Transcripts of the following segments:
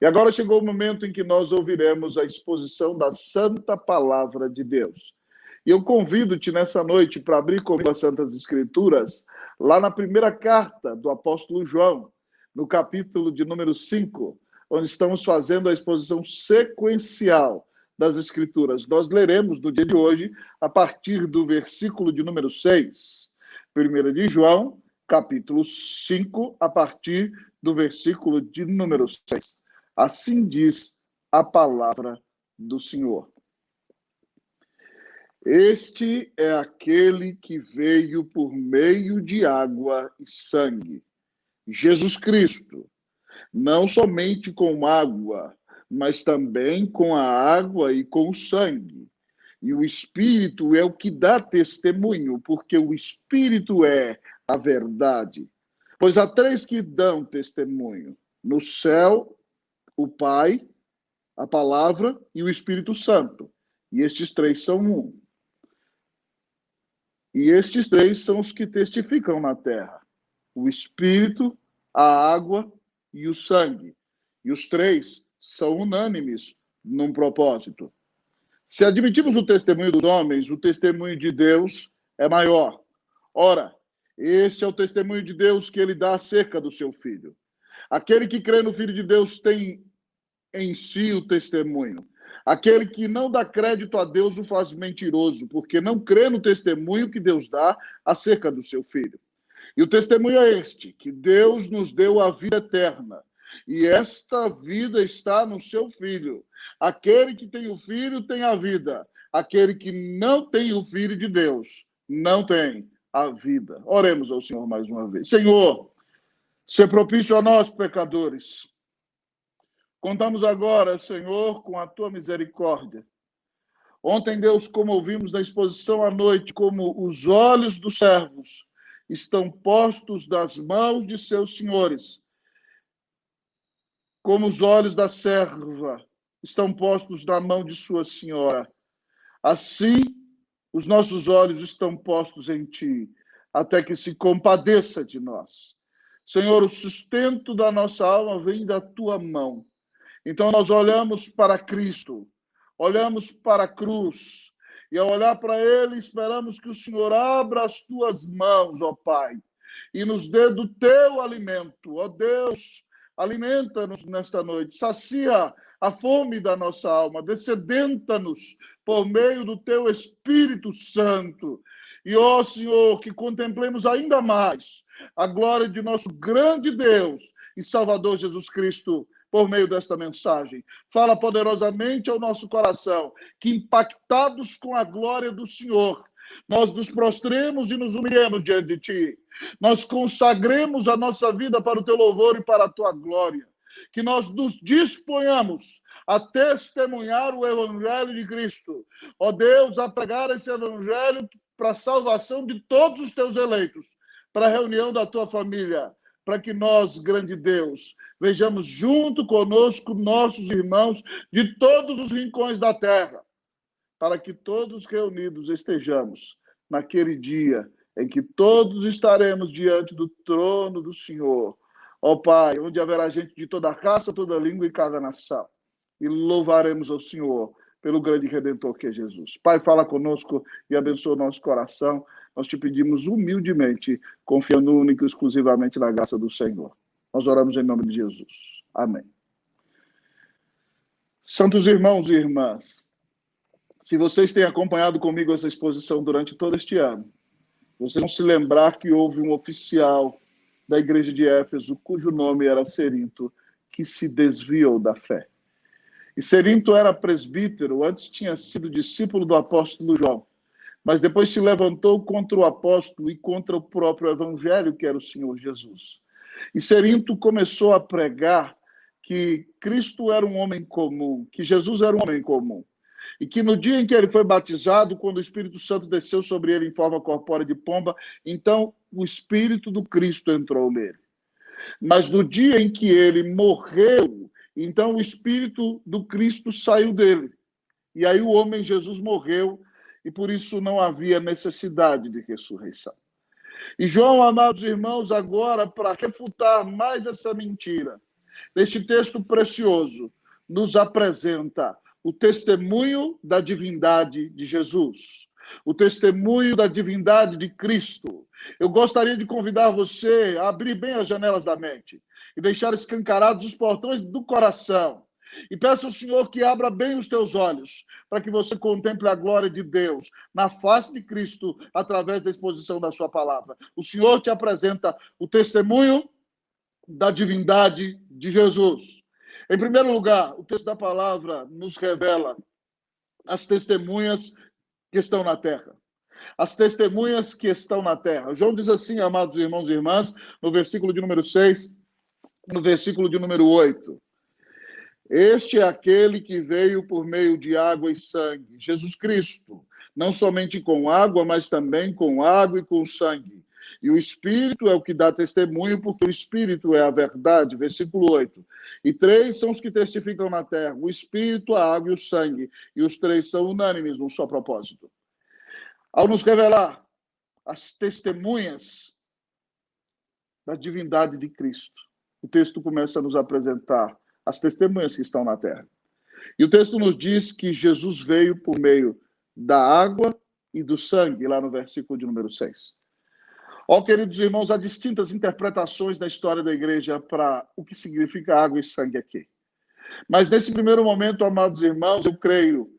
E agora chegou o momento em que nós ouviremos a exposição da Santa Palavra de Deus. E eu convido-te nessa noite para abrir comigo as Santas Escrituras, lá na primeira carta do apóstolo João, no capítulo de número 5, onde estamos fazendo a exposição sequencial das Escrituras. Nós leremos no dia de hoje, a partir do versículo de número 6. 1 de João, capítulo 5, a partir do versículo de número 6. Assim diz a palavra do Senhor. Este é aquele que veio por meio de água e sangue, Jesus Cristo, não somente com água, mas também com a água e com o sangue. E o Espírito é o que dá testemunho, porque o Espírito é a verdade. Pois há três que dão testemunho: no céu, o Pai, a Palavra e o Espírito Santo. E estes três são um. E estes três são os que testificam na terra: o Espírito, a água e o sangue. E os três são unânimes num propósito. Se admitirmos o testemunho dos homens, o testemunho de Deus é maior. Ora, este é o testemunho de Deus que ele dá acerca do seu Filho. Aquele que crê no Filho de Deus tem em si o testemunho. Aquele que não dá crédito a Deus o faz mentiroso, porque não crê no testemunho que Deus dá acerca do seu Filho. E o testemunho é este, que Deus nos deu a vida eterna. E esta vida está no seu Filho. Aquele que tem o Filho tem a vida. Aquele que não tem o Filho de Deus não tem a vida. Oremos ao Senhor mais uma vez. Senhor, se propício a nós, pecadores. Contamos agora, Senhor, com a tua misericórdia. Ontem, Deus, como ouvimos na exposição à noite, como os olhos dos servos estão postos das mãos de seus senhores, como os olhos da serva estão postos na mão de sua senhora. Assim, os nossos olhos estão postos em ti, até que se compadeça de nós. Senhor, o sustento da nossa alma vem da tua mão. Então, nós olhamos para Cristo, olhamos para a cruz, e ao olhar para ele, esperamos que o Senhor abra as tuas mãos, ó Pai, e nos dê do teu alimento. Ó Deus, alimenta-nos nesta noite, sacia a fome da nossa alma, descedenta-nos por meio do teu Espírito Santo. E, ó Senhor, que contemplemos ainda mais a glória de nosso grande Deus e Salvador Jesus Cristo, por meio desta mensagem. Fala poderosamente ao nosso coração, que impactados com a glória do Senhor, nós nos prostremos e nos humilhemos diante de ti. Nós consagremos a nossa vida para o teu louvor e para a tua glória. Que nós nos disponhamos a testemunhar o Evangelho de Cristo. Ó Deus, a pregar esse Evangelho para a salvação de todos os teus eleitos, para a reunião da tua família, para que nós, grande Deus, vejamos junto conosco nossos irmãos de todos os rincões da terra, para que todos reunidos estejamos naquele dia em que todos estaremos diante do trono do Senhor, ó Pai, onde haverá gente de toda raça, toda língua e cada nação, e louvaremos ao Senhor pelo grande Redentor que é Jesus. Pai, fala conosco e abençoa o nosso coração. Nós te pedimos humildemente, confiando única e exclusivamente na graça do Senhor. Nós oramos em nome de Jesus. Amém. Santos irmãos e irmãs, se vocês têm acompanhado comigo essa exposição durante todo este ano, vocês vão se lembrar que houve um oficial da igreja de Éfeso, cujo nome era Cerinto, que se desviou da fé. E Cerinto era presbítero, antes tinha sido discípulo do apóstolo João, mas depois se levantou contra o apóstolo e contra o próprio evangelho, que era o Senhor Jesus. E Cerinto começou a pregar que Cristo era um homem comum, que Jesus era um homem comum. E que no dia em que ele foi batizado, quando o Espírito Santo desceu sobre ele em forma corpórea de pomba, então o Espírito do Cristo entrou nele. Mas no dia em que ele morreu, então o Espírito do Cristo saiu dele. E aí o homem Jesus morreu, e por isso não havia necessidade de ressurreição. E João, amados irmãos, agora, para refutar mais essa mentira, neste texto precioso, nos apresenta o testemunho da divindade de Jesus, o testemunho da divindade de Cristo. Eu gostaria de convidar você a abrir bem as janelas da mente e deixar escancarados os portões do coração. E peço ao Senhor que abra bem os teus olhos, para que você contemple a glória de Deus na face de Cristo, através da exposição da sua palavra. O Senhor te apresenta o testemunho da divindade de Jesus. Em primeiro lugar, o texto da palavra nos revela as testemunhas que estão na terra. As testemunhas que estão na terra. João diz assim, amados irmãos e irmãs, no versículo de número 6, no versículo de número 8. Este é aquele que veio por meio de água e sangue, Jesus Cristo, não somente com água, mas também com água e com sangue. E o Espírito é o que dá testemunho, porque o Espírito é a verdade. Versículo 8. E 3 são os que testificam na terra, o Espírito, a água e o sangue. E os 3 são unânimes num só propósito. Ao nos revelar as testemunhas da divindade de Cristo, o texto começa a nos apresentar as testemunhas que estão na terra. E o texto nos diz que Jesus veio por meio da água e do sangue, lá no versículo de número 6. Ó, queridos irmãos, há distintas interpretações da história da igreja para o que significa água e sangue aqui. Mas nesse primeiro momento, amados irmãos, eu creio,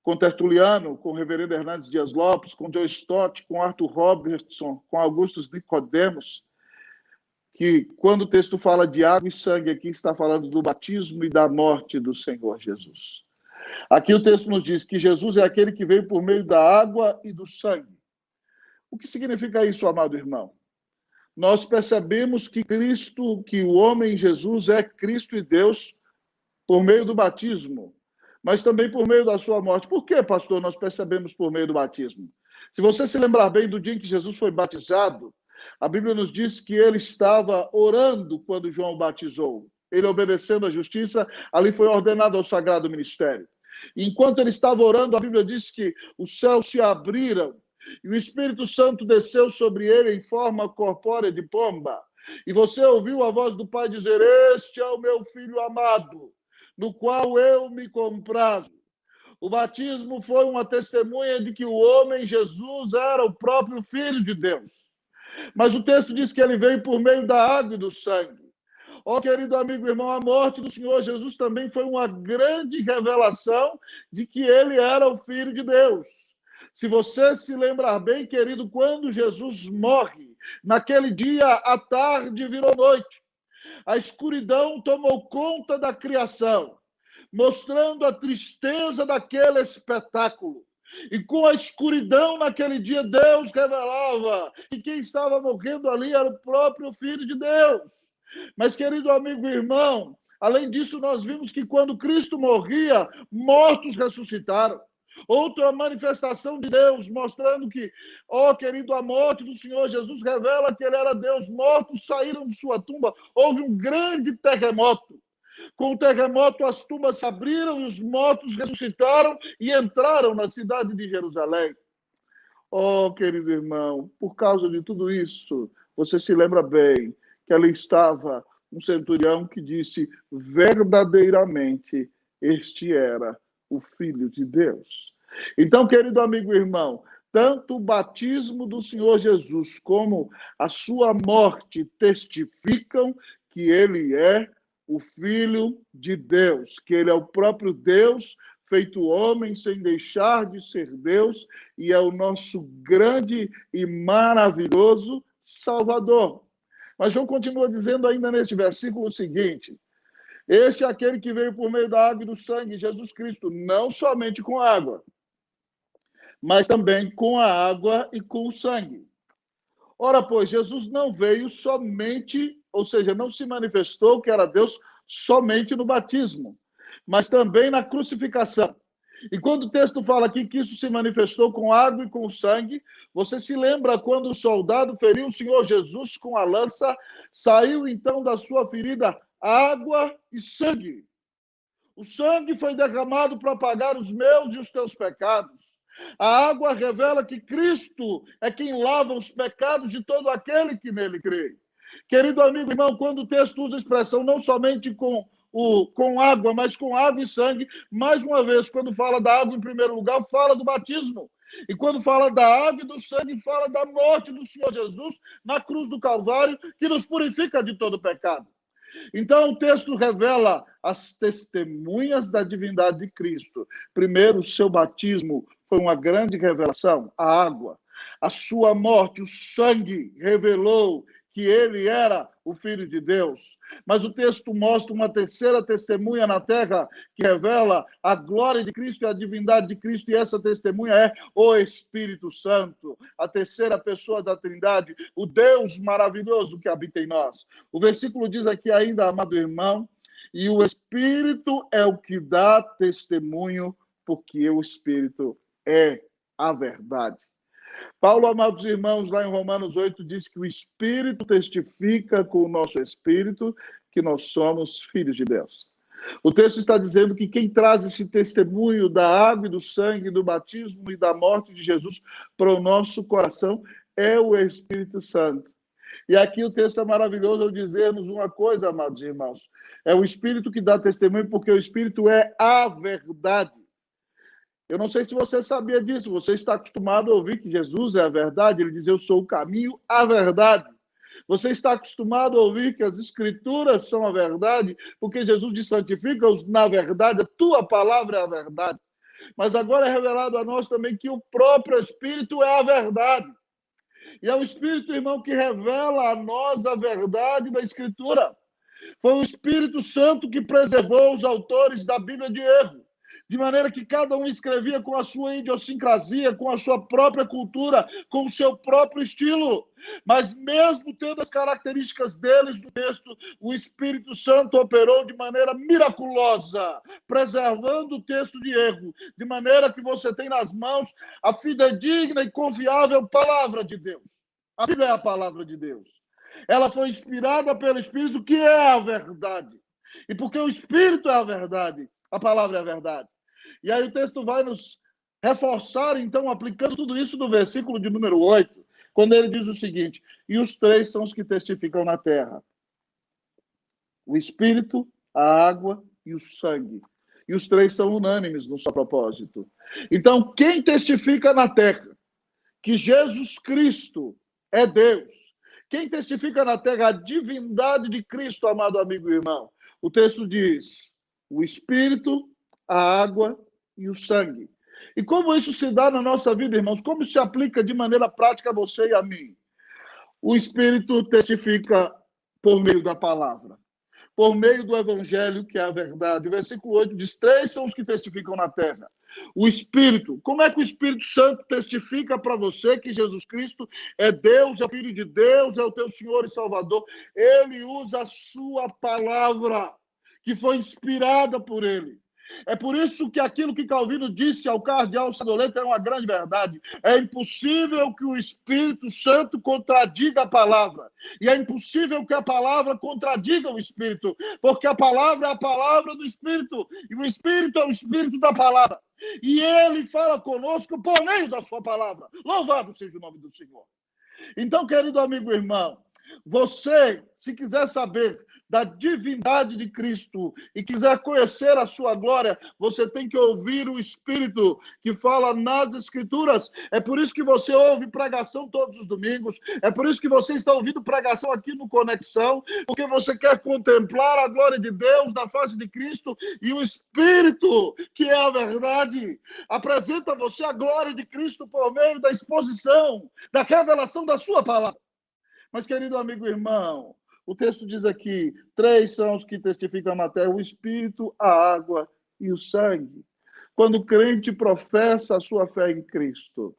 com Tertuliano, com o reverendo Hernandes Dias Lopes, com Joe Stott, com Arthur Robertson, com Augustus Nicodemos, que quando o texto fala de água e sangue aqui, está falando do batismo e da morte do Senhor Jesus. Aqui o texto nos diz que Jesus é aquele que veio por meio da água e do sangue. O que significa isso, amado irmão? Nós percebemos que Cristo, que o homem Jesus é Cristo e Deus por meio do batismo, mas também por meio da sua morte. Por que, pastor, nós percebemos por meio do batismo? Se você se lembrar bem do dia em que Jesus foi batizado, a Bíblia nos diz que ele estava orando quando João batizou. Ele, obedecendo à justiça, ali foi ordenado ao sagrado ministério. E enquanto ele estava orando, a Bíblia diz que os céus se abriram e o Espírito Santo desceu sobre ele em forma corpórea de pomba. E você ouviu a voz do Pai dizer: este é o meu Filho amado, no qual eu me comprazo. O batismo foi uma testemunha de que o homem Jesus era o próprio Filho de Deus. Mas o texto diz que ele veio por meio da água e do sangue. Ó, querido amigo e irmão, a morte do Senhor Jesus também foi uma grande revelação de que ele era o Filho de Deus. Se você se lembrar bem, querido, quando Jesus morre, naquele dia a tarde virou noite. A escuridão tomou conta da criação, mostrando a tristeza daquele espetáculo. E com a escuridão naquele dia, Deus revelava que quem estava morrendo ali era o próprio Filho de Deus. Mas, querido amigo e irmão, além disso, nós vimos que quando Cristo morria, mortos ressuscitaram. Outra manifestação de Deus, mostrando que, ó, querido, a morte do Senhor Jesus revela que ele era Deus. Mortos saíram de sua tumba. Houve um grande terremoto. Com o terremoto, as tumbas se abriram e os mortos ressuscitaram e entraram na cidade de Jerusalém. Oh, querido irmão, por causa de tudo isso, você se lembra bem que ali estava um centurião que disse: verdadeiramente, este era o Filho de Deus. Então, querido amigo e irmão, tanto o batismo do Senhor Jesus como a sua morte testificam que ele é o Filho de Deus, que ele é o próprio Deus, feito homem sem deixar de ser Deus, e é o nosso grande e maravilhoso Salvador. Mas João continua dizendo ainda neste versículo seguinte: este é aquele que veio por meio da água e do sangue, Jesus Cristo, não somente com água, mas também com a água e com o sangue. Ora, pois, Jesus não veio somente, ou seja, não se manifestou que era Deus somente no batismo, mas também na crucificação. E quando o texto fala aqui que isso se manifestou com água e com sangue, você se lembra quando o soldado feriu o Senhor Jesus com a lança, saiu então da sua ferida água e sangue. O sangue foi derramado para pagar os meus e os teus pecados. A água revela que Cristo é quem lava os pecados de todo aquele que nele crê. Querido amigo, irmão, quando o texto usa a expressão não somente com água, mas com água e sangue, mais uma vez, quando fala da água em primeiro lugar, fala do batismo. E quando fala da água e do sangue, fala da morte do Senhor Jesus na cruz do Calvário, que nos purifica de todo pecado. Então, o texto revela as testemunhas da divindade de Cristo. Primeiro, o seu batismo foi uma grande revelação, a água. A sua morte, o sangue, revelou que ele era o Filho de Deus. Mas o texto mostra uma terceira testemunha na terra que revela a glória de Cristo e a divindade de Cristo, e essa testemunha é o Espírito Santo, a terceira pessoa da Trindade, o Deus maravilhoso que habita em nós. O versículo diz aqui ainda, amado irmão, e o Espírito é o que dá testemunho, porque o Espírito é a verdade. Paulo, amados irmãos, lá em Romanos 8, diz que o Espírito testifica com o nosso Espírito que nós somos filhos de Deus. O texto está dizendo que quem traz esse testemunho da água e do sangue, do batismo e da morte de Jesus para o nosso coração é o Espírito Santo. E aqui o texto é maravilhoso ao dizer-nos uma coisa, amados irmãos. É o Espírito que dá testemunho, porque o Espírito é a verdade. Eu não sei se você sabia disso, você está acostumado a ouvir que Jesus é a verdade, ele diz, eu sou o caminho, a verdade. Você está acostumado a ouvir que as Escrituras são a verdade, porque Jesus diz, santifica-os na verdade, a tua palavra é a verdade. Mas agora é revelado a nós também que o próprio Espírito é a verdade. E é o Espírito, irmão, que revela a nós a verdade da Escritura. Foi o Espírito Santo que preservou os autores da Bíblia de erro, de maneira que cada um escrevia com a sua idiosincrasia, com a sua própria cultura, com o seu próprio estilo. Mas mesmo tendo as características deles no texto, o Espírito Santo operou de maneira miraculosa, preservando o texto de erro, de maneira que você tem nas mãos a fidedigna e confiável palavra de Deus. A Bíblia é a palavra de Deus. Ela foi inspirada pelo Espírito, que é a verdade. E porque o Espírito é a verdade, a palavra é a verdade. E aí o texto vai nos reforçar, então, aplicando tudo isso no versículo de número 8, quando ele diz o seguinte, e os três são os que testificam na terra. O Espírito, a água e o sangue. E os três são unânimes no seu propósito. Então, quem testifica na terra que Jesus Cristo é Deus, quem testifica na terra a divindade de Cristo, amado amigo e irmão, o texto diz, o Espírito, a água e o sangue. E como isso se dá na nossa vida, irmãos? Como se aplica de maneira prática a você e a mim? O Espírito testifica por meio da palavra, por meio do Evangelho, que é a verdade. O versículo 8 diz, três são os que testificam na terra. O Espírito, como é que o Espírito Santo testifica para você que Jesus Cristo é Deus, é Filho de Deus, é o teu Senhor e Salvador? Ele usa a sua palavra, que foi inspirada por ele. É por isso que aquilo que Calvino disse ao cardeal Sadoleto é uma grande verdade. É impossível que o Espírito Santo contradiga a palavra. E é impossível que a palavra contradiga o Espírito. Porque a palavra é a palavra do Espírito. E o Espírito é o Espírito da palavra. E ele fala conosco por meio da sua palavra. Louvado seja o nome do Senhor. Então, querido amigo e irmão, você, se quiser saber da divindade de Cristo e quiser conhecer a sua glória, você tem que ouvir o Espírito que fala nas Escrituras. É por isso que você ouve pregação todos os domingos, é por isso que você está ouvindo pregação aqui no Conexão, porque você quer contemplar a glória de Deus na face de Cristo, e o Espírito, que é a verdade, apresenta a você a glória de Cristo por meio da exposição, da revelação da sua palavra. Mas, querido amigo e irmão, o texto diz aqui, três são os que testificam na terra, o Espírito, a água e o sangue. Quando o crente professa a sua fé em Cristo,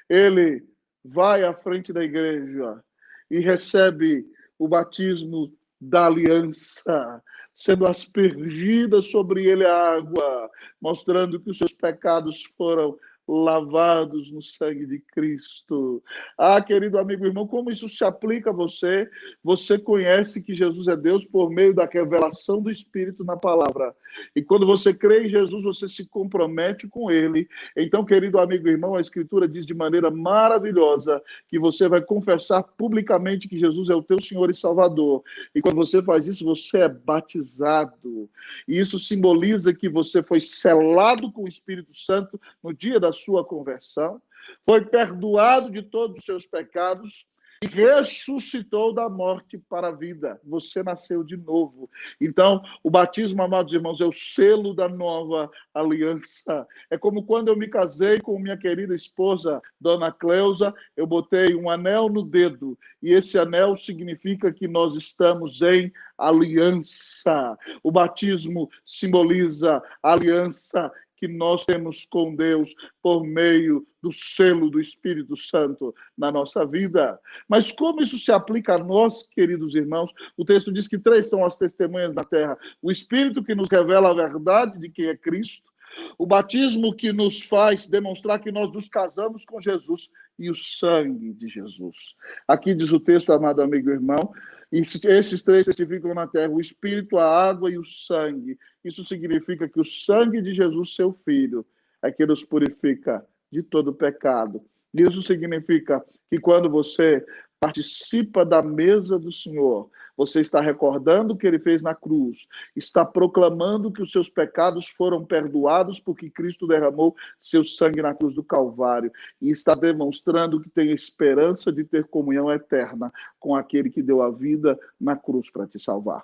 ele vai à frente da igreja e recebe o batismo da aliança, sendo aspergida sobre ele a água, mostrando que os seus pecados foram lavados no sangue de Cristo. Ah, querido amigo, irmão, como isso se aplica a você? Você conhece que Jesus é Deus por meio da revelação do Espírito na palavra. E quando você crê em Jesus, você se compromete com Ele. Então, querido amigo, irmão, a Escritura diz de maneira maravilhosa que você vai confessar publicamente que Jesus é o teu Senhor e Salvador. E quando você faz isso, você é batizado. E isso simboliza que você foi selado com o Espírito Santo no dia da sua conversão, foi perdoado de todos os seus pecados e ressuscitou da morte para a vida. Você nasceu de novo. Então, o batismo, amados irmãos, é o selo da nova aliança. É como quando eu me casei com minha querida esposa, Dona Cleusa, eu botei um anel no dedo, e esse anel significa que nós estamos em aliança. O batismo simboliza a aliança que nós temos com Deus por meio do selo do Espírito Santo na nossa vida. Mas como isso se aplica a nós, queridos irmãos? O texto diz que 3 são as testemunhas da terra. O Espírito que nos revela a verdade de quem é Cristo, o batismo que nos faz demonstrar que nós nos casamos com Jesus e o sangue de Jesus. Aqui diz o texto, amado amigo e irmão, e esses 3 testificam na terra, o Espírito, a água e o sangue. Isso significa que o sangue de Jesus, seu Filho, é que nos purifica de todo pecado. Isso significa que quando você participa da mesa do Senhor, você está recordando o que ele fez na cruz, está proclamando que os seus pecados foram perdoados porque Cristo derramou seu sangue na cruz do Calvário e está demonstrando que tem esperança de ter comunhão eterna com aquele que deu a vida na cruz para te salvar.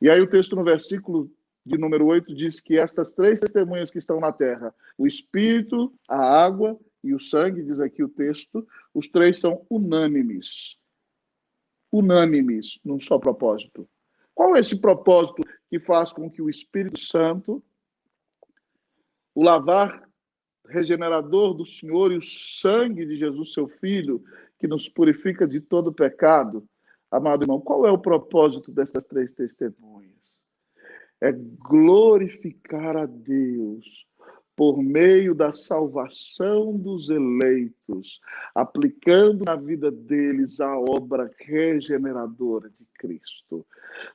E aí o texto no versículo de número 8 diz que estas 3 testemunhas que estão na terra, o Espírito, a água e o sangue, diz aqui o texto, os 3 são unânimes. Unânimes num só propósito. Qual é esse propósito que faz com que o Espírito Santo, o lavar regenerador do Senhor e o sangue de Jesus, seu Filho, que nos purifica de todo pecado? Amado irmão, qual é o propósito dessas 3 testemunhas? É glorificar a Deus por meio da salvação dos eleitos, aplicando na vida deles a obra regeneradora de Cristo.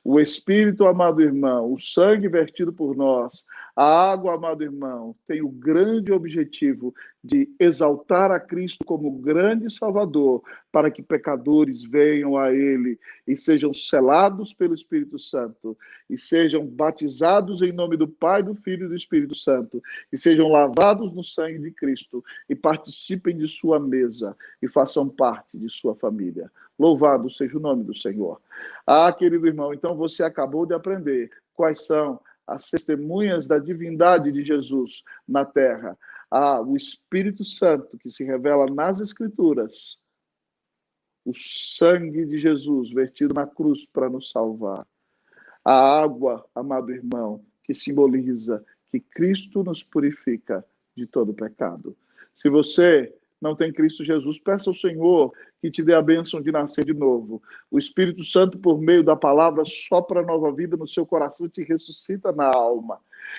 O Espírito, amado irmão, o sangue vertido por nós, a água, amado irmão, tem o grande objetivo de exaltar a Cristo como grande Salvador, para que pecadores venham a Ele e sejam selados pelo Espírito Santo, e sejam batizados em nome do Pai, do Filho e do Espírito Santo, e sejam lavados no sangue de Cristo, e participem de sua mesa, e façam parte de sua família. Louvado seja o nome do Senhor. Ah, querido irmão, então você acabou de aprender quais são as testemunhas da divindade de Jesus na terra. Ah, o Espírito Santo que se revela nas Escrituras, o sangue de Jesus vertido na cruz para nos salvar, a água, amado irmão, que simboliza que Cristo nos purifica de todo pecado. Se você não tem Cristo Jesus, peça ao Senhor que te dê a bênção de nascer de novo. O Espírito Santo, por meio da palavra, sopra nova vida no seu coração e te ressuscita na alma.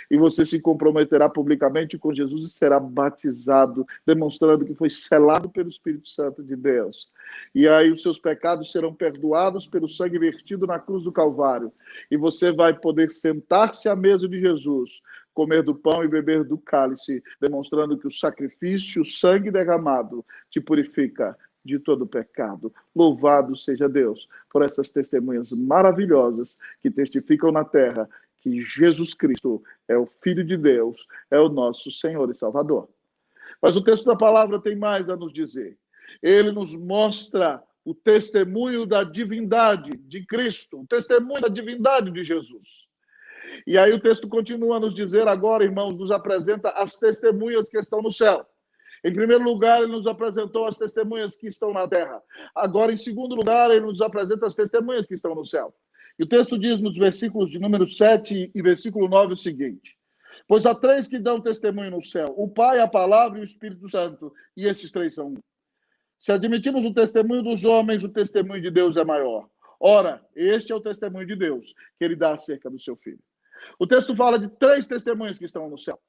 E você se comprometerá publicamente com Jesus e será batizado, demonstrando que foi selado pelo Espírito Santo de Deus. E aí os seus pecados serão perdoados pelo sangue vertido na cruz do Calvário. E você vai poder sentar-se à mesa de Jesus, comer do pão e beber do cálice, demonstrando que o sacrifício, o sangue derramado, te purifica de todo pecado. Louvado seja Deus por essas testemunhas maravilhosas que testificam na terra que Jesus Cristo é o Filho de Deus, é o nosso Senhor e Salvador. Mas o texto da palavra tem mais a nos dizer. Ele nos mostra o testemunho da divindade de Cristo, o testemunho da divindade de Jesus. E aí o texto continua a nos dizer agora, irmãos, nos apresenta as testemunhas que estão no céu. Em primeiro lugar, ele nos apresentou as testemunhas que estão na terra. Agora, em segundo lugar, ele nos apresenta as testemunhas que estão no céu. E o texto diz nos versículos de número 7 e versículo 9 o seguinte: pois há 3 que dão testemunho no céu, o Pai, a Palavra e o Espírito Santo, e esses 3 são um. Se admitirmos o testemunho dos homens, o testemunho de Deus é maior. Ora, este é o testemunho de Deus que ele dá acerca do seu Filho. O texto fala de 3 testemunhas que estão no céu.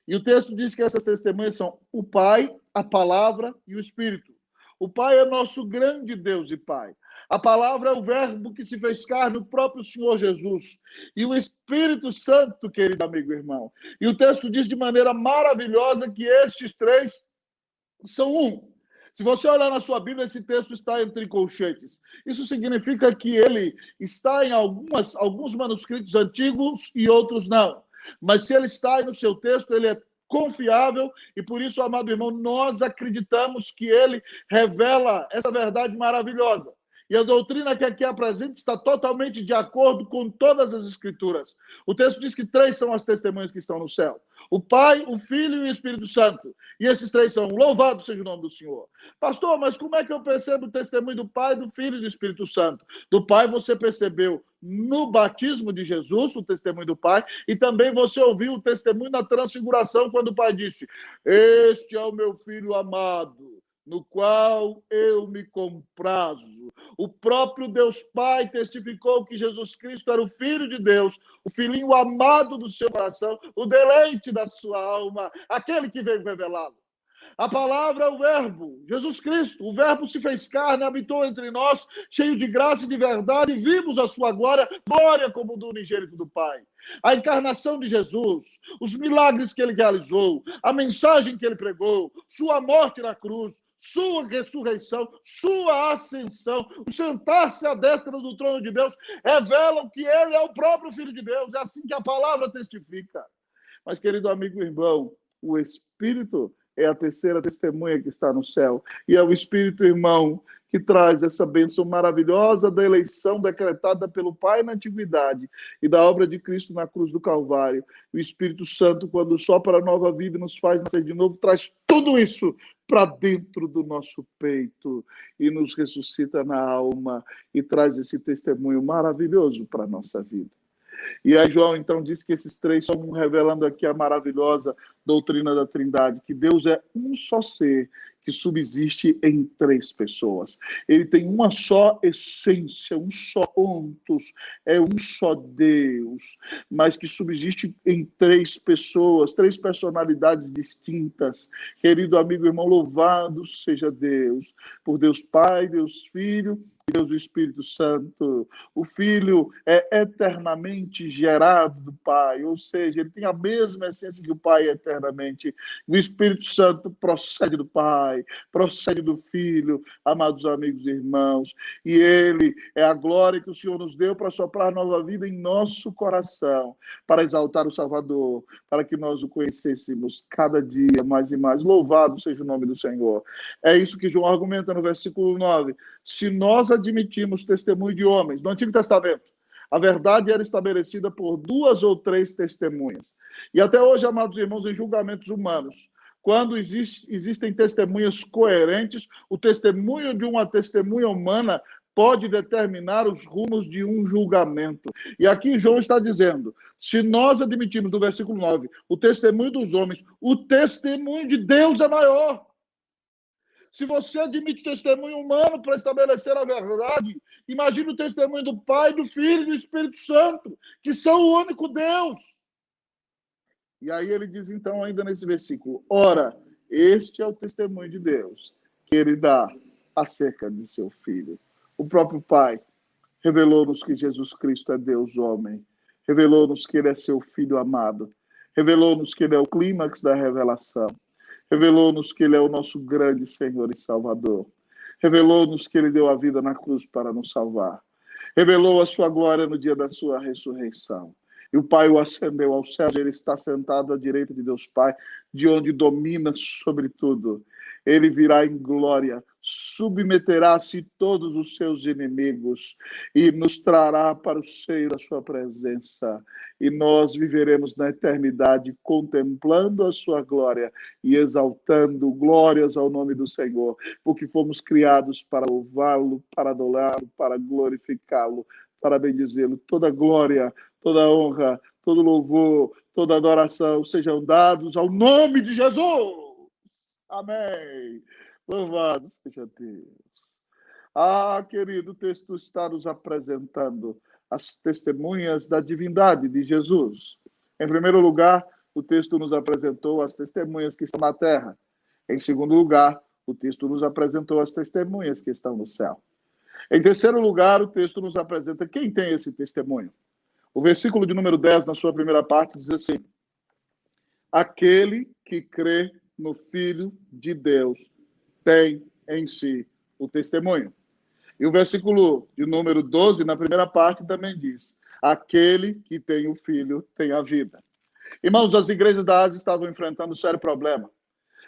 E o texto diz que essas testemunhas são o Pai, a Palavra e o Espírito. O Pai é nosso grande Deus e Pai. A palavra é o verbo que se fez carne, o próprio Senhor Jesus. E o Espírito Santo, querido amigo e irmão. E o texto diz de maneira maravilhosa que estes três são um. Se você olhar na sua Bíblia, esse texto está entre colchetes. Isso significa que ele está em alguns manuscritos antigos e outros não. Mas se ele está aí no seu texto, ele é confiável e por isso, amado irmão, nós acreditamos que ele revela essa verdade maravilhosa. E a doutrina que aqui apresenta está totalmente de acordo com todas as Escrituras. O texto diz que três são as testemunhas que estão no céu: o Pai, o Filho e o Espírito Santo. E esses três são: louvado seja o nome do Senhor. Pastor, mas como é que eu percebo o testemunho do Pai, do Filho e do Espírito Santo? Do Pai você percebeu no batismo de Jesus, o testemunho do Pai, e também você ouviu o testemunho na transfiguração, quando o Pai disse: este é o meu Filho amado, no qual eu me comprazo. O próprio Deus Pai testificou que Jesus Cristo era o Filho de Deus, o filhinho amado do seu coração, o deleite da sua alma, aquele que veio revelá-lo. A palavra é o verbo, Jesus Cristo. O verbo se fez carne, habitou entre nós, cheio de graça e de verdade, e vimos a sua glória, glória como do unigênito do Pai. A encarnação de Jesus, os milagres que ele realizou, a mensagem que ele pregou, sua morte na cruz, sua ressurreição, sua ascensão, o sentar-se à destra do trono de Deus, revelam que ele é o próprio Filho de Deus. É assim que a palavra testifica. Mas, querido amigo e irmão, o Espírito é a terceira testemunha que está no céu. E é o Espírito, irmão, que traz essa bênção maravilhosa da eleição decretada pelo Pai na antiguidade e da obra de Cristo na cruz do Calvário. O Espírito Santo, quando sopra a nova vida e nos faz nascer de novo, traz tudo isso para dentro do nosso peito e nos ressuscita na alma e traz esse testemunho maravilhoso para a nossa vida. E aí João, então, diz que esses três estão revelando aqui a maravilhosa doutrina da Trindade, que Deus é um só ser que subsiste em três pessoas. Ele tem uma só essência, um só ontos, é um só Deus, mas que subsiste em três pessoas, três personalidades distintas. Querido amigo, irmão, louvado seja Deus, por Deus Pai, Deus Filho, Deus, o Espírito Santo. O Filho é eternamente gerado do Pai, ou seja, ele tem a mesma essência que o Pai eternamente. O Espírito Santo procede do Pai, procede do Filho, amados amigos e irmãos, e ele é a glória que o Senhor nos deu para soprar nova vida em nosso coração, para exaltar o Salvador, para que nós o conhecêssemos cada dia mais e mais. Louvado seja o nome do Senhor. É isso que João argumenta no versículo 9. Se nós admitirmos testemunho de homens, no Antigo Testamento, a verdade era estabelecida por 2 ou 3 testemunhas. E até hoje, amados irmãos, em julgamentos humanos, quando existem testemunhas coerentes, o testemunho de uma testemunha humana pode determinar os rumos de um julgamento. E aqui João está dizendo, se nós admitirmos no versículo 9 o testemunho dos homens, o testemunho de Deus é maior. Se você admite testemunho humano para estabelecer a verdade, imagine o testemunho do Pai, do Filho e do Espírito Santo, que são o único Deus. E aí ele diz então ainda nesse versículo, ora, este é o testemunho de Deus, que ele dá acerca de seu Filho. O próprio Pai revelou-nos que Jesus Cristo é Deus homem, revelou-nos que ele é seu Filho amado, revelou-nos que ele é o clímax da revelação, revelou-nos que ele é o nosso grande Senhor e Salvador. Revelou-nos que ele deu a vida na cruz para nos salvar. Revelou a sua glória no dia da sua ressurreição. E o Pai o ascendeu ao céu, ele está sentado à direita de Deus Pai, de onde domina sobre tudo. Ele virá em glória, submeterá-se todos os seus inimigos e nos trará para o seio da sua presença. E nós viveremos na eternidade contemplando a sua glória e exaltando glórias ao nome do Senhor, porque fomos criados para louvá-lo, para adorá-lo, para glorificá-lo, para bendizê-lo. Toda glória, toda honra, todo louvor, toda adoração sejam dados ao nome de Jesus. Amém. Louvado seja Deus. Ah, querido, o texto está nos apresentando as testemunhas da divindade de Jesus. Em primeiro lugar, o texto nos apresentou as testemunhas que estão na terra. Em segundo lugar, o texto nos apresentou as testemunhas que estão no céu. Em terceiro lugar, o texto nos apresenta quem tem esse testemunho. O versículo de número 10, na sua primeira parte, diz assim: aquele que crê no Filho de Deus tem em si o testemunho. E o versículo de número 12, na primeira parte, também diz: aquele que tem o Filho tem a vida. Irmãos, as igrejas da Ásia estavam enfrentando um sério problema.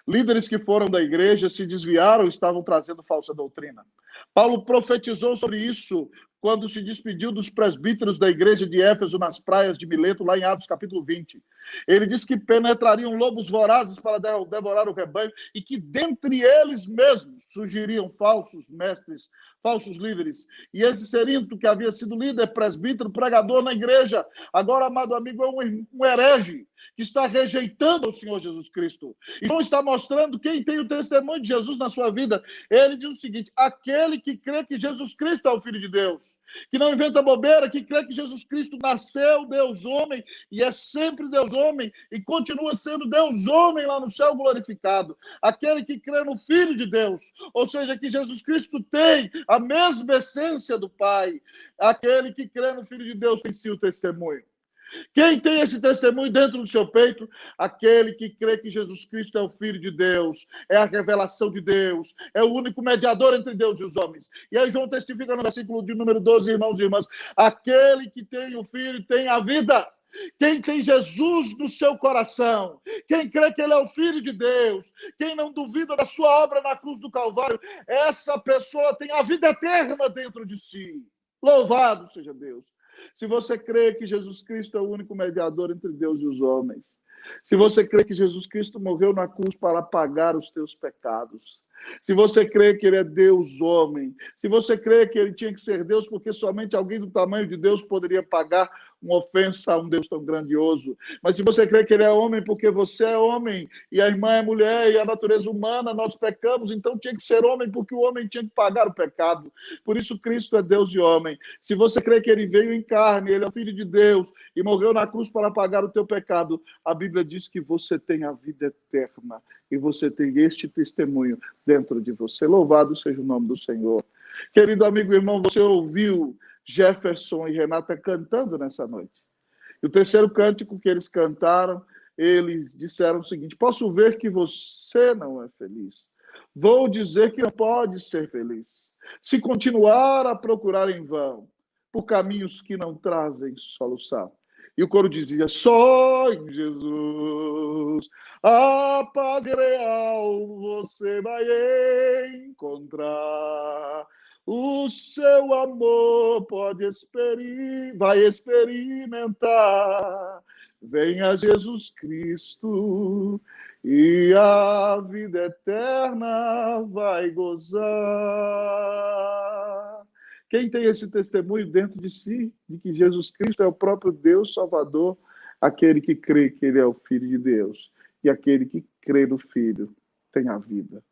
Líderes que foram da igreja se desviaram e estavam trazendo falsa doutrina. Paulo profetizou sobre isso quando se despediu dos presbíteros da igreja de Éfeso nas praias de Mileto, lá em Atos capítulo 20. Ele disse que penetrariam lobos vorazes para devorar o rebanho e que dentre eles mesmos surgiriam falsos mestres, falsos líderes. E esse Cerinto, que havia sido líder, presbítero, pregador na igreja, agora, amado amigo, é um herege que está rejeitando o Senhor Jesus Cristo. E João está mostrando quem tem o testemunho de Jesus na sua vida. Ele diz o seguinte: aquele que crê que Jesus Cristo é o Filho de Deus, que não inventa bobeira, que crê que Jesus Cristo nasceu Deus homem e é sempre Deus homem e continua sendo Deus homem lá no céu glorificado. Aquele que crê no Filho de Deus, ou seja, que Jesus Cristo tem a mesma essência do Pai. Aquele que crê no Filho de Deus tem sim o testemunho. Quem tem esse testemunho dentro do seu peito? Aquele que crê que Jesus Cristo é o Filho de Deus, é a revelação de Deus, é o único mediador entre Deus e os homens. E aí João testifica no versículo de número 12, irmãos e irmãs: aquele que tem o Filho tem a vida. Quem tem Jesus no seu coração, quem crê que ele é o Filho de Deus, quem não duvida da sua obra na cruz do Calvário, essa pessoa tem a vida eterna dentro de si. Louvado seja Deus. Se você crê que Jesus Cristo é o único mediador entre Deus e os homens, se você crê que Jesus Cristo morreu na cruz para pagar os teus pecados, se você crê que ele é Deus homem, se você crê que ele tinha que ser Deus porque somente alguém do tamanho de Deus poderia pagar uma ofensa a um Deus tão grandioso, mas se você crê que ele é homem porque você é homem e a irmã é mulher e a natureza humana, nós pecamos, então tinha que ser homem porque o homem tinha que pagar o pecado. Por isso Cristo é Deus e homem. Se você crê que ele veio em carne, ele é o Filho de Deus e morreu na cruz para pagar o teu pecado, a Bíblia diz que você tem a vida eterna e você tem este testemunho dentro de você. Louvado seja o nome do Senhor. Querido amigo e irmão, você ouviu Jefferson e Renata cantando nessa noite. E o terceiro cântico que eles cantaram, eles disseram o seguinte: posso ver que você não é feliz. Vou dizer que não pode ser feliz se continuar a procurar em vão por caminhos que não trazem solução. E o coro dizia: só em Jesus a paz real você vai encontrar. O seu amor vai experimentar. Venha Jesus Cristo e a vida eterna vai gozar. Quem tem esse testemunho dentro de si, de que Jesus Cristo é o próprio Deus Salvador, aquele que crê que ele é o Filho de Deus, e aquele que crê no Filho tem a vida.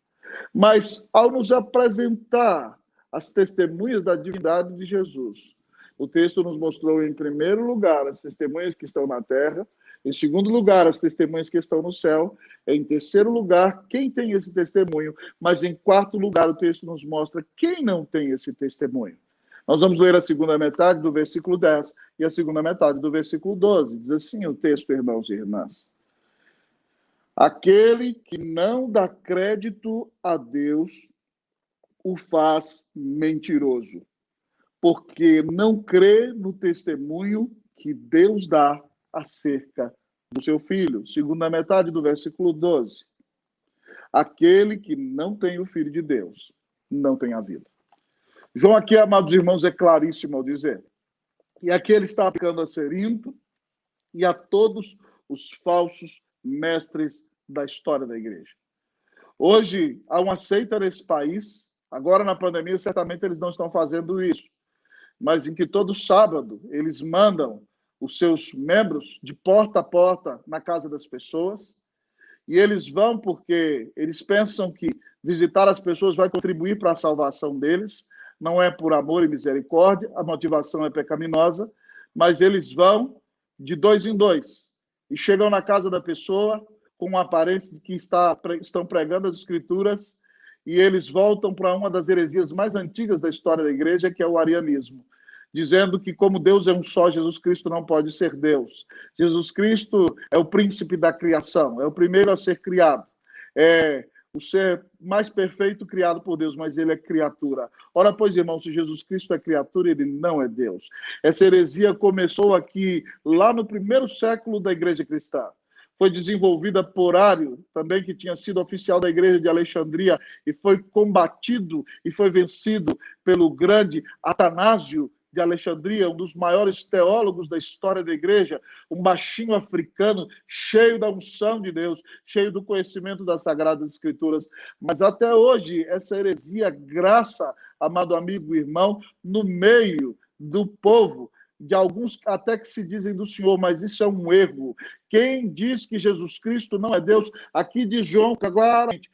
Mas, ao nos apresentar as testemunhas da divindade de Jesus, o texto nos mostrou, em primeiro lugar, as testemunhas que estão na terra, em segundo lugar, as testemunhas que estão no céu, em terceiro lugar, quem tem esse testemunho, mas em quarto lugar, o texto nos mostra quem não tem esse testemunho. Nós vamos ler a segunda metade do versículo 10 e a segunda metade do versículo 12. Diz assim o texto, irmãos e irmãs: aquele que não dá crédito a Deus o faz mentiroso, porque não crê no testemunho que Deus dá acerca do seu Filho. Segunda metade do versículo 12. Aquele que não tem o Filho de Deus não tem a vida. João aqui, amados irmãos, é claríssimo ao dizer. E aqui ele está aplicando a Cerinto e a todos os falsos mestres da história da igreja. Hoje, há uma seita nesse país. Agora, na pandemia, certamente eles não estão fazendo isso. Mas em que todo sábado eles mandam os seus membros de porta a porta na casa das pessoas. E eles vão porque eles pensam que visitar as pessoas vai contribuir para a salvação deles. Não é por amor e misericórdia, a motivação é pecaminosa, mas eles vão de dois em dois. e chegam na casa da pessoa com uma aparência de que estão pregando as Escrituras, e eles voltam para uma das heresias mais antigas da história da igreja, que é o arianismo, dizendo que como Deus é um só, Jesus Cristo não pode ser Deus. Jesus Cristo é o príncipe da criação, é o primeiro a ser criado. É o ser mais perfeito criado por Deus, mas ele é criatura. Ora, pois, irmãos, se Jesus Cristo é criatura, ele não é Deus. Essa heresia começou aqui, lá no primeiro século da igreja cristã. Foi desenvolvida por Ário, também que tinha sido oficial da igreja de Alexandria, e foi combatido e foi vencido pelo grande Atanásio de Alexandria, um dos maiores teólogos da história da igreja, um baixinho africano, cheio da unção de Deus, cheio do conhecimento das Sagradas Escrituras. Mas até hoje, essa heresia graça, amado amigo e irmão, no meio do povo, de alguns até que se dizem do Senhor, mas isso é um erro. Quem diz que Jesus Cristo não é Deus, aqui diz João claramente,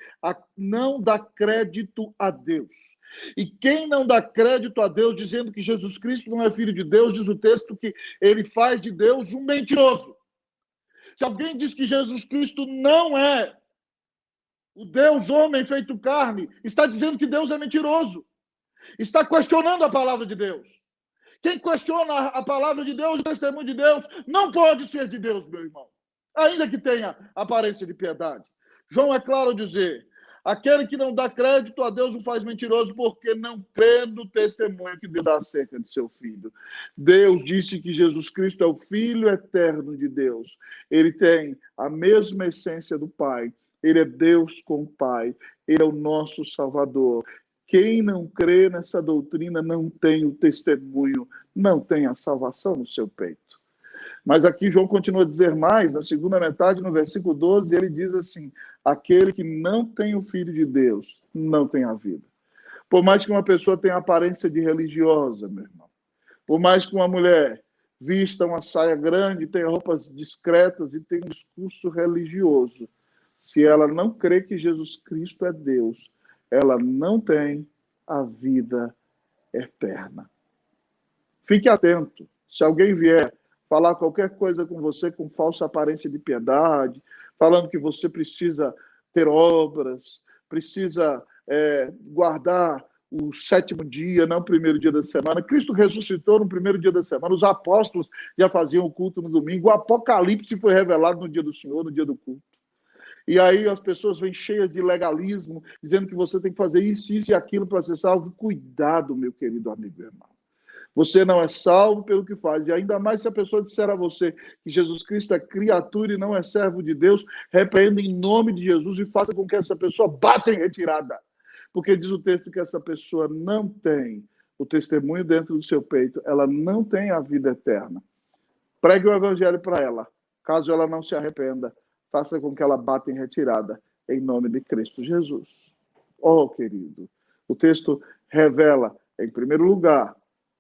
não dá crédito a Deus. E quem não dá crédito a Deus, dizendo que Jesus Cristo não é filho de Deus, diz o texto que ele faz de Deus um mentiroso. Se alguém diz que Jesus Cristo não é o Deus homem feito carne, está dizendo que Deus é mentiroso. Está questionando a palavra de Deus. Quem questiona a palavra de Deus, o testemunho de Deus, não pode ser de Deus, meu irmão. Ainda que tenha aparência de piedade. João é claro ao dizer, aquele que não dá crédito a Deus o faz mentiroso, porque não crê no testemunho que Deus dá acerca de seu Filho. Deus disse que Jesus Cristo é o Filho eterno de Deus. Ele tem a mesma essência do Pai. Ele é Deus com o Pai. Ele é o nosso Salvador. Quem não crê nessa doutrina não tem o testemunho, não tem a salvação no seu peito. Mas aqui João continua a dizer mais, na segunda metade, no versículo 12, ele diz assim, aquele que não tem o Filho de Deus, não tem a vida. Por mais que uma pessoa tenha aparência de religiosa, meu irmão, por mais que uma mulher vista uma saia grande, tenha roupas discretas e tenha um discurso religioso, se ela não crê que Jesus Cristo é Deus, ela não tem a vida eterna. Fique atento. Se alguém vier falar qualquer coisa com você com falsa aparência de piedade, falando que você precisa ter obras, precisa guardar o 7º dia, não o 1º dia da semana. Cristo ressuscitou no 1º dia da semana. Os apóstolos já faziam o culto no domingo. O Apocalipse foi revelado no dia do Senhor, no dia do culto. E aí as pessoas vêm cheias de legalismo, dizendo que você tem que fazer isso e aquilo para ser salvo. Cuidado, meu querido amigo e irmão. Você não é salvo pelo que faz. E ainda mais se a pessoa disser a você que Jesus Cristo é criatura e não é servo de Deus, repreenda em nome de Jesus e faça com que essa pessoa bata em retirada. Porque diz o texto que essa pessoa não tem o testemunho dentro do seu peito, ela não tem a vida eterna. Pregue o evangelho para ela. Caso ela não se arrependa, faça com que ela bata em retirada, em nome de Cristo Jesus. Oh, querido, o texto revela, em primeiro lugar,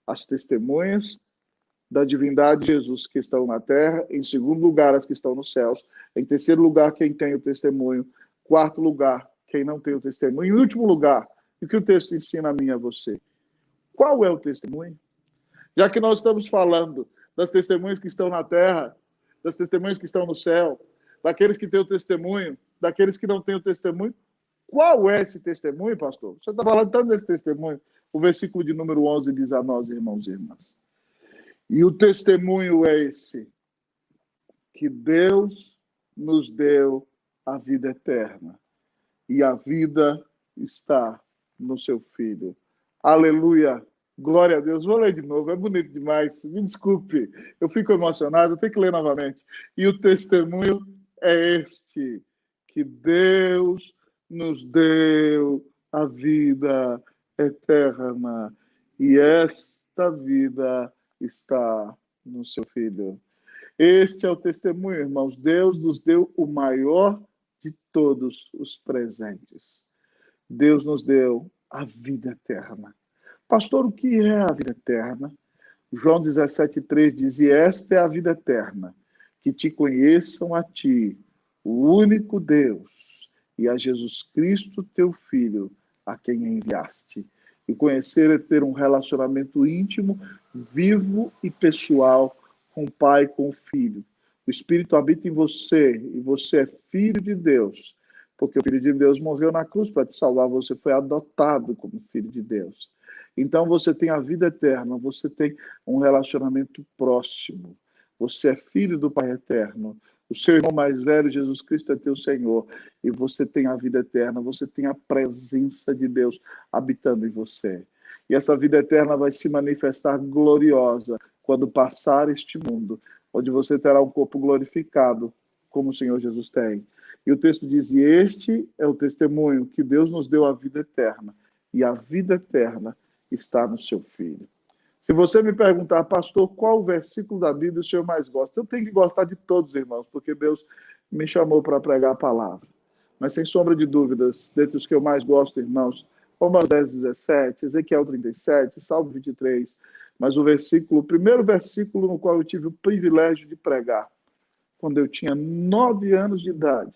as testemunhas da divindade de Jesus que estão na terra, em segundo lugar, as que estão nos céus, em terceiro lugar, quem tem o testemunho, quarto lugar, quem não tem o testemunho, em último lugar, o que o texto ensina a mim e a você. Qual é o testemunho? Já que nós estamos falando das testemunhas que estão na terra, das testemunhas que estão no céu, daqueles que têm o testemunho, daqueles que não têm o testemunho, qual é esse testemunho, pastor? Você está falando tanto desse testemunho. O versículo de número 11 diz a nós, irmãos e irmãs. E o testemunho é esse, que Deus nos deu a vida eterna. E a vida está no seu Filho. Aleluia! Glória a Deus. Vou ler de novo, é bonito demais. Me desculpe, eu fico emocionado, eu tenho que ler novamente. E o testemunho é este, que Deus nos deu a vida eterna. E esta vida está no seu Filho. Este é o testemunho, irmãos. Deus nos deu o maior de todos os presentes. Deus nos deu a vida eterna. Pastor, o que é a vida eterna? João 17,3 diz, e esta é a vida eterna, que te conheçam a ti, o único Deus, e a Jesus Cristo, teu Filho, a quem enviaste. E conhecer é ter um relacionamento íntimo, vivo e pessoal com o Pai e com o Filho. O Espírito habita em você e você é filho de Deus, porque o Filho de Deus morreu na cruz para te salvar, você foi adotado como filho de Deus. Então você tem a vida eterna, você tem um relacionamento próximo, você é filho do Pai eterno, o seu irmão mais velho, Jesus Cristo, é teu Senhor, e você tem a vida eterna, você tem a presença de Deus habitando em você. E essa vida eterna vai se manifestar gloriosa quando passar este mundo, onde você terá um corpo glorificado, como o Senhor Jesus tem. E o texto diz, e este é o testemunho que Deus nos deu a vida eterna, e a vida eterna está no seu Filho. Se você me perguntar, pastor, qual o versículo da Bíblia o senhor mais gosta? Eu tenho que gostar de todos, irmãos, porque Deus me chamou para pregar a palavra. Mas, sem sombra de dúvidas, dentre os que eu mais gosto, irmãos, Romanos 10, 17, Ezequiel 37, Salmo 23, mas o primeiro versículo no qual eu tive o privilégio de pregar, quando eu tinha 9 anos de idade,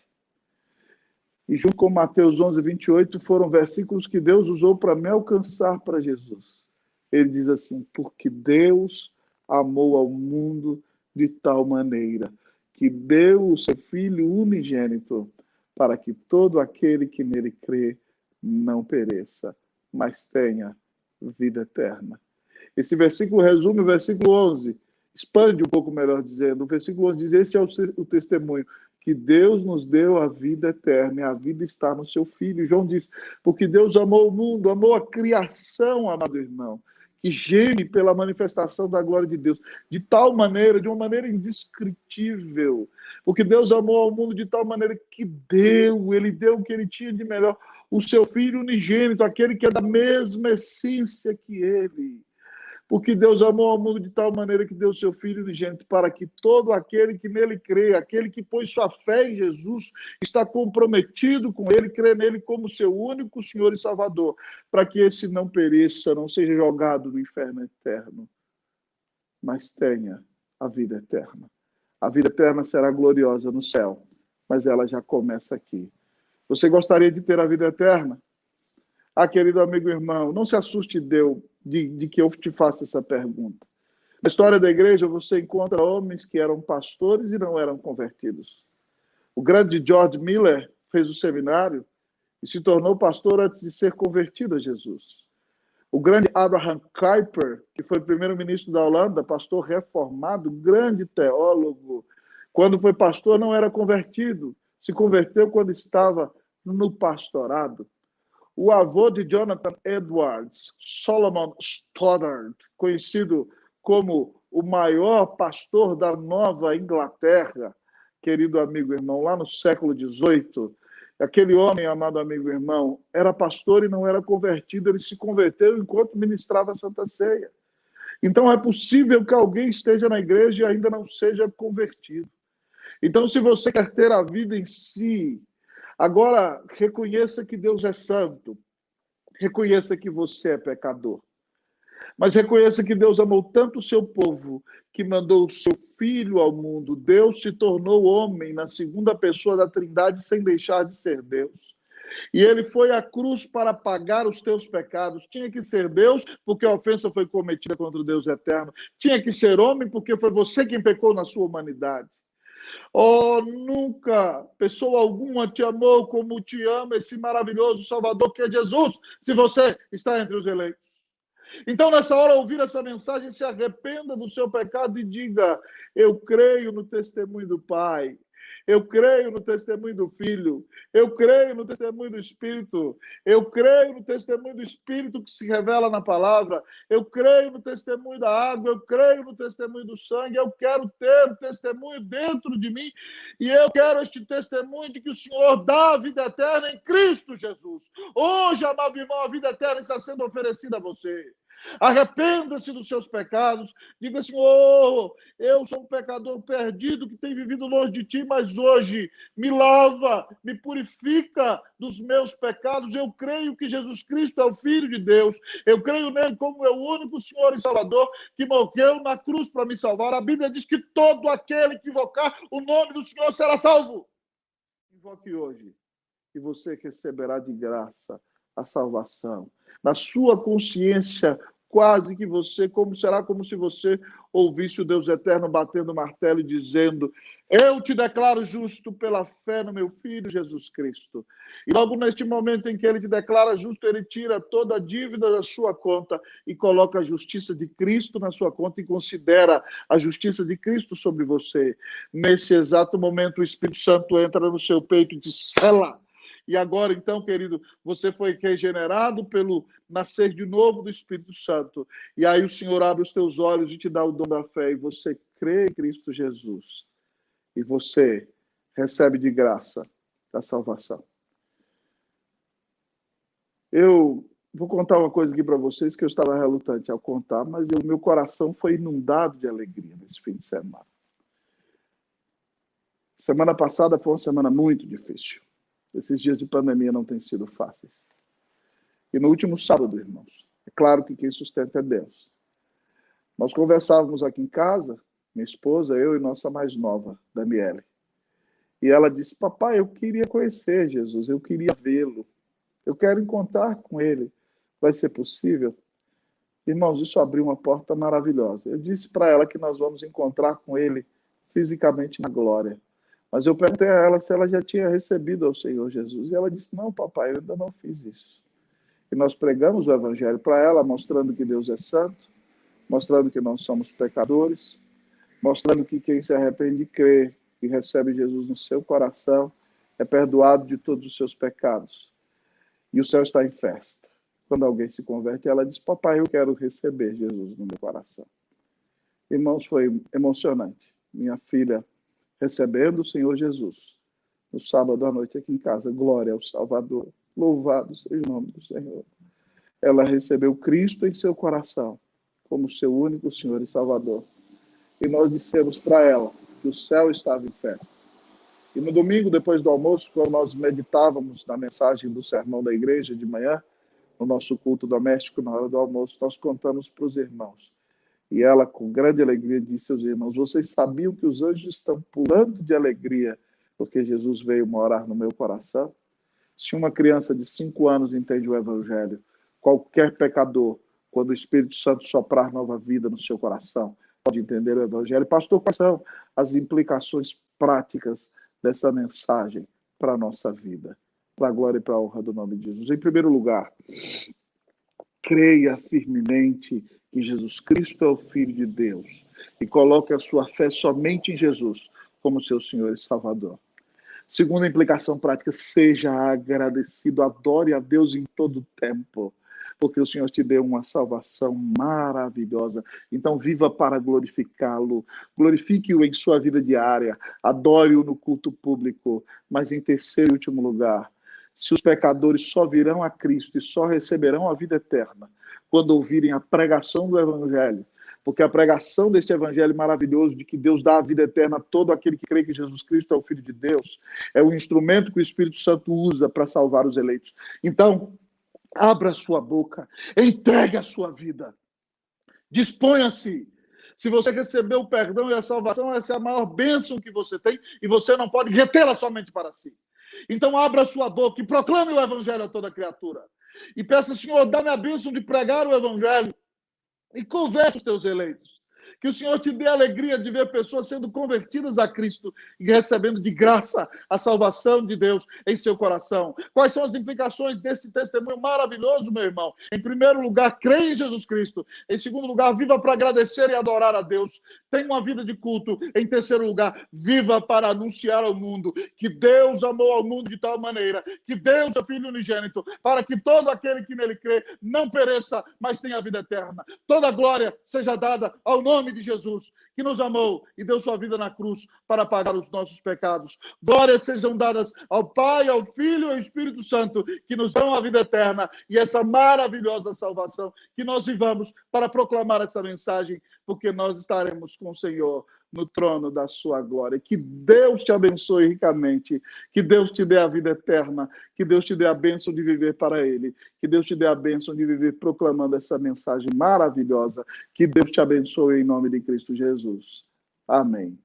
e junto com Mateus 11, 28, foram versículos que Deus usou para me alcançar para Jesus. Ele diz assim, porque Deus amou ao mundo de tal maneira que deu o seu Filho unigênito para que todo aquele que nele crê não pereça, mas tenha vida eterna. Esse versículo resume o versículo 11, expande um pouco melhor dizendo. O versículo 11 diz, esse é o testemunho, que Deus nos deu a vida eterna, e a vida está no seu Filho. João diz, porque Deus amou o mundo, amou a criação, amado irmão, que geme pela manifestação da glória de Deus, de tal maneira, de uma maneira indescritível, porque Deus amou ao mundo de tal maneira que ele deu o que ele tinha de melhor, o seu Filho unigênito, aquele que é da mesma essência que ele. Porque Deus amou ao mundo de tal maneira que deu o seu Filho unigênito para que todo aquele que nele crê, aquele que pôs sua fé em Jesus, está comprometido com ele, crê nele como seu único Senhor e Salvador, para que esse não pereça, não seja jogado no inferno eterno, mas tenha a vida eterna. A vida eterna será gloriosa no céu, mas ela já começa aqui. Você gostaria de ter a vida eterna? Ah, querido amigo e irmão, não se assuste de que eu te faça essa pergunta. Na história da igreja, você encontra homens que eram pastores e não eram convertidos. O grande George Miller fez o seminário e se tornou pastor antes de ser convertido a Jesus. O grande Abraham Kuyper, que foi primeiro-ministro da Holanda, pastor reformado, grande teólogo, quando foi pastor não era convertido, se converteu quando estava no pastorado. O avô de Jonathan Edwards, Solomon Stoddard, conhecido como o maior pastor da Nova Inglaterra, querido amigo irmão, lá no século XVIII, aquele homem, amado amigo irmão, era pastor e não era convertido, ele se converteu enquanto ministrava a Santa Ceia. Então é possível que alguém esteja na igreja e ainda não seja convertido. Então, se você quer ter a vida em si, agora, reconheça que Deus é santo. Reconheça que você é pecador. Mas reconheça que Deus amou tanto o seu povo que mandou o seu Filho ao mundo. Deus se tornou homem na segunda pessoa da Trindade sem deixar de ser Deus. E ele foi à cruz para pagar os teus pecados. Tinha que ser Deus, porque a ofensa foi cometida contra o Deus eterno. Tinha que ser homem, porque foi você quem pecou na sua humanidade. Oh, nunca pessoa alguma te amou como te ama esse maravilhoso Salvador que é Jesus, se você está entre os eleitos. Então, nessa hora, ouvir essa mensagem, se arrependa do seu pecado e diga, eu creio no testemunho do Pai. Eu creio no testemunho do Filho. Eu creio no testemunho do Espírito. Eu creio no testemunho do Espírito que se revela na palavra. Eu creio no testemunho da água. Eu creio no testemunho do sangue. Eu quero ter o testemunho dentro de mim. E eu quero este testemunho de que o Senhor dá a vida eterna em Cristo Jesus. Hoje, amado irmão, a vida eterna está sendo oferecida a você. Arrependa-se dos seus pecados. Diga, Senhor, eu sou um pecador perdido que tem vivido longe de ti, mas hoje me lava, me purifica dos meus pecados. Eu creio que Jesus Cristo é o Filho de Deus. Eu creio nele como meu único Senhor e Salvador que morreu na cruz para me salvar. A Bíblia diz que todo aquele que invocar o nome do Senhor será salvo. Invoque hoje e você receberá de graça a salvação. Na sua consciência quase que você, como se você ouvisse o Deus eterno batendo o martelo e dizendo: eu te declaro justo pela fé no meu Filho Jesus Cristo. E logo neste momento em que ele te declara justo, ele tira toda a dívida da sua conta e coloca a justiça de Cristo na sua conta e considera a justiça de Cristo sobre você. Nesse exato momento, o Espírito Santo entra no seu peito e te sela. E agora, então, querido, você foi regenerado pelo nascer de novo do Espírito Santo. E aí o Senhor abre os teus olhos e te dá o dom da fé. E você crê em Cristo Jesus. E você recebe de graça a salvação. Eu vou contar uma coisa aqui para vocês que eu estava relutante ao contar, mas o meu coração foi inundado de alegria nesse fim de semana. Semana passada foi uma semana muito difícil. Esses dias de pandemia não têm sido fáceis. E no último sábado, irmãos, é claro que quem sustenta é Deus. Nós conversávamos aqui em casa, minha esposa, eu e nossa mais nova, Daniele. E ela disse: papai, eu queria conhecer Jesus, eu queria vê-lo. Eu quero encontrar com ele. Vai ser possível? Irmãos, isso abriu uma porta maravilhosa. Eu disse para ela que nós vamos encontrar com ele fisicamente na glória. Mas eu perguntei a ela se ela já tinha recebido ao Senhor Jesus. E ela disse: não, papai, eu ainda não fiz isso. E nós pregamos o Evangelho para ela, mostrando que Deus é santo, mostrando que nós somos pecadores, mostrando que quem se arrepende e crê e recebe Jesus no seu coração é perdoado de todos os seus pecados. E o céu está em festa. Quando alguém se converte, ela diz: papai, eu quero receber Jesus no meu coração. Irmãos, foi emocionante. Minha filha recebendo o Senhor Jesus no sábado à noite aqui em casa. Glória ao Salvador. Louvado seja o nome do Senhor. Ela recebeu Cristo em seu coração como seu único Senhor e Salvador. E nós dissemos para ela que o céu estava em festa. E no domingo, depois do almoço, quando nós meditávamos na mensagem do sermão da igreja de manhã, no nosso culto doméstico, na hora do almoço, nós contamos para os irmãos. E ela, com grande alegria, disse aos irmãos: vocês sabiam que os anjos estão pulando de alegria porque Jesus veio morar no meu coração? Se uma criança de 5 anos entende o Evangelho, qualquer pecador, quando o Espírito Santo soprar nova vida no seu coração, pode entender o Evangelho. Pastor, quais são as implicações práticas dessa mensagem para a nossa vida? Para a glória e para a honra do nome de Jesus. Em primeiro lugar, creia firmemente que Jesus Cristo é o Filho de Deus e coloque a sua fé somente em Jesus como seu Senhor e Salvador. Segunda implicação prática: seja agradecido, adore a Deus em todo o tempo, porque o Senhor te deu uma salvação maravilhosa. Então viva para glorificá-lo, glorifique-o em sua vida diária, adore-o no culto público. Mas em terceiro e último lugar, se os pecadores só virão a Cristo e só receberão a vida eterna quando ouvirem a pregação do Evangelho, porque a pregação deste Evangelho maravilhoso de que Deus dá a vida eterna a todo aquele que crê que Jesus Cristo é o Filho de Deus, é o instrumento que o Espírito Santo usa para salvar os eleitos. Então, abra a sua boca, entregue a sua vida, disponha-se. Se você recebeu o perdão e a salvação, essa é a maior bênção que você tem e você não pode retê-la somente para si. Então abra a sua boca e proclame o Evangelho a toda criatura. E peça: Senhor, dá-me a bênção de pregar o Evangelho e converte os teus eleitos. Que o Senhor te dê a alegria de ver pessoas sendo convertidas a Cristo e recebendo de graça a salvação de Deus em seu coração. Quais são as implicações deste testemunho maravilhoso, meu irmão? Em primeiro lugar, creia em Jesus Cristo. Em segundo lugar, viva para agradecer e adorar a Deus. Tenha uma vida de culto. Em terceiro lugar, viva para anunciar ao mundo que Deus amou ao mundo de tal maneira que deu o seu Filho unigênito para que todo aquele que nele crê não pereça, mas tenha a vida eterna. Toda a glória seja dada ao nome de Jesus, que nos amou e deu sua vida na cruz para pagar os nossos pecados. Glórias sejam dadas ao Pai, ao Filho e ao Espírito Santo, que nos dão a vida eterna e essa maravilhosa salvação. Que nós vivamos para proclamar essa mensagem, porque nós estaremos com o Senhor no trono da sua glória. Que Deus te abençoe ricamente, que Deus te dê a vida eterna, que Deus te dê a bênção de viver para Ele, que Deus te dê a bênção de viver proclamando essa mensagem maravilhosa. Que Deus te abençoe em nome de Cristo Jesus. Amém.